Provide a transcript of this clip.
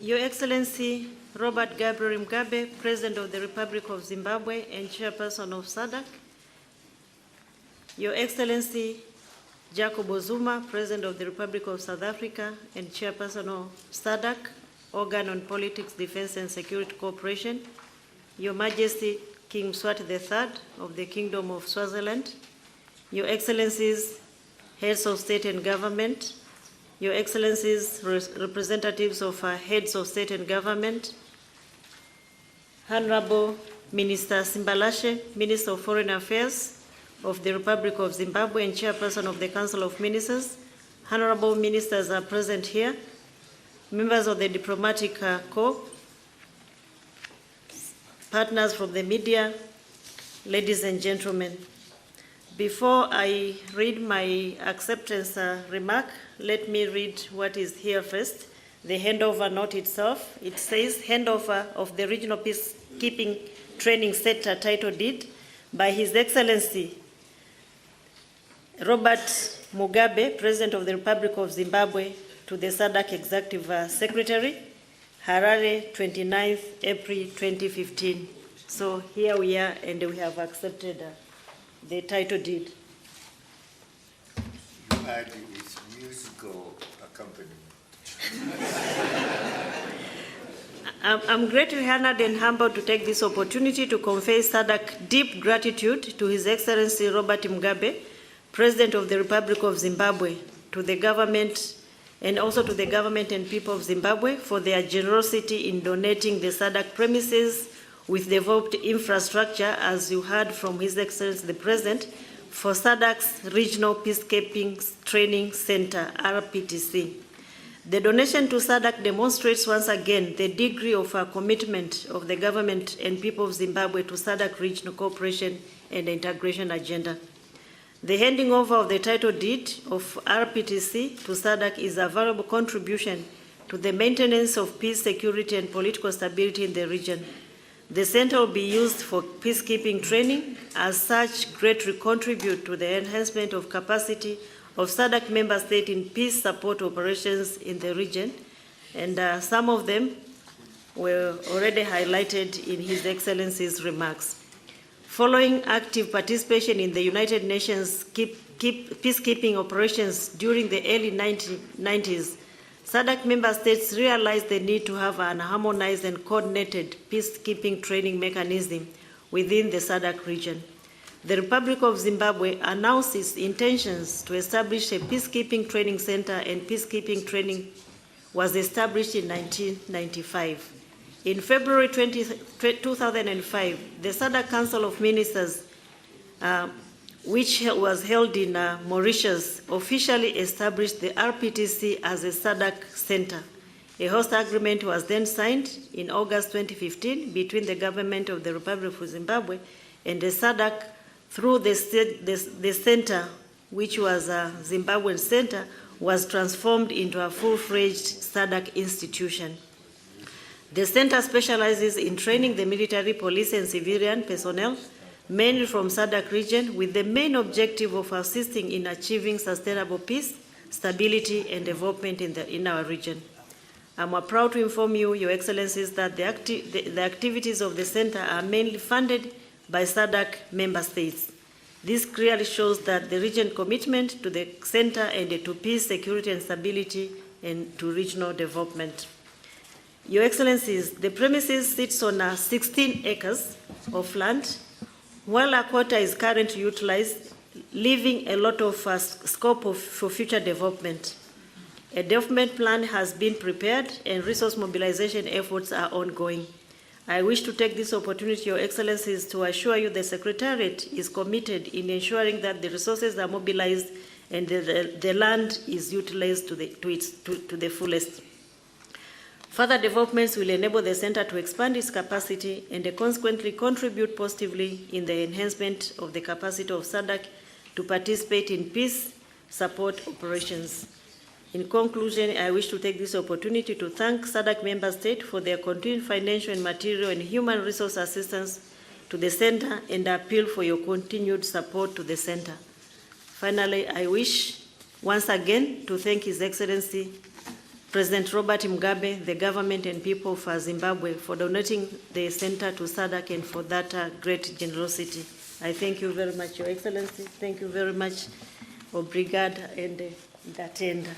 Your Excellency Robert Gabriel Mugabe, President of the Republic of Zimbabwe and Chairperson of SADC. Your Excellency Jacob Zuma, President of the Republic of South Africa and Chairperson of SADC, Organ on Politics, Defense and Security Cooperation. Your Majesty King Mswati III of the Kingdom of Swaziland. Your Excellencies, Heads of State and Government. Your Excellencies, representatives of Heads of State and Government. Honorable Minister Simbalashe, Minister of Foreign Affairs of the Republic of Zimbabwe and Chairperson of the Council of Ministers. Honorable Ministers are present here. Members of the Diplomatic Corps, partners from the media, ladies and gentlemen. Before I read my acceptance remark, let me read what is here first, the handover note itself. It says, handover of the Regional Peacekeeping Training Center title deed by His Excellency Robert Mugabe, President of the Republic of Zimbabwe, to the SADC Executive Secretary, Harare, 29th April 2015. So here we are, and we have accepted the title deed. You add its musical accompaniment. I'm greatly honored and humbled to take this opportunity to convey SADC deep gratitude to His Excellency Robert Mugabe, President of the Republic of Zimbabwe, to the government and also to the government and people of Zimbabwe for their generosity in donating the SADC premises with developed infrastructure, as you heard from His Excellency the President, for SADC's Regional Peacekeeping Training Center, RPTC. The donation to SADC demonstrates once again the degree of commitment of the government and people of Zimbabwe to SADC regional cooperation and integration agenda. The handing over of the title deed of RPTC to SADC is a valuable contribution to the maintenance of peace, security, and political stability in the region. The center will be used for peacekeeping training, as such greatly contribute to the enhancement of capacity of SADC member states in peace support operations in the region, and some of them were already highlighted in His Excellency's remarks. Following active participation in the United Nations peacekeeping operations during the early 1990s, SADC member states realized the need to have an harmonized and coordinated peacekeeping training mechanism within the SADC region. The Republic of Zimbabwe announced its intentions to establish a peacekeeping training center, and peacekeeping training was established in 1995. In February 2005, the SADC Council of Ministers, which was held in Mauritius, officially established the RPTC as a SADC center. A host agreement was then signed in August 2015 between the government of the Republic of Zimbabwe and the SADC through the center, which was a Zimbabwean center, was transformed into a full-fledged SADC institution. The center specializes in training the military, police, and civilian personnel, mainly from SADC region, with the main objective of assisting in achieving sustainable peace, stability, and development in our region. I'm proud to inform you, Your Excellencies, that the activities of the center are mainly funded by SADC member states. This clearly shows that the region's commitment to the center and to peace, security, and stability, and to regional development. Your Excellencies, the premises sits on 16 acres of land, while a quarter is currently utilized, leaving a lot of scope for future development. A development plan has been prepared and resource mobilization efforts are ongoing. I wish to take this opportunity, Your Excellencies, to assure you the Secretariat is committed in ensuring that the resources are mobilized and the land is utilized to the fullest. Further developments will enable the center to expand its capacity and consequently contribute positively in the enhancement of the capacity of SADC to participate in peace support operations. In conclusion, I wish to take this opportunity to thank SADC member states for their continued financial and material and human resource assistance to the center and appeal for your continued support to the center. Finally, I wish once again to thank His Excellency President Robert Mugabe, the government and people of Zimbabwe for donating the center to SADC and for that great generosity. I thank you very much, Your Excellency. Thank you very much, Obrigada and Datenda.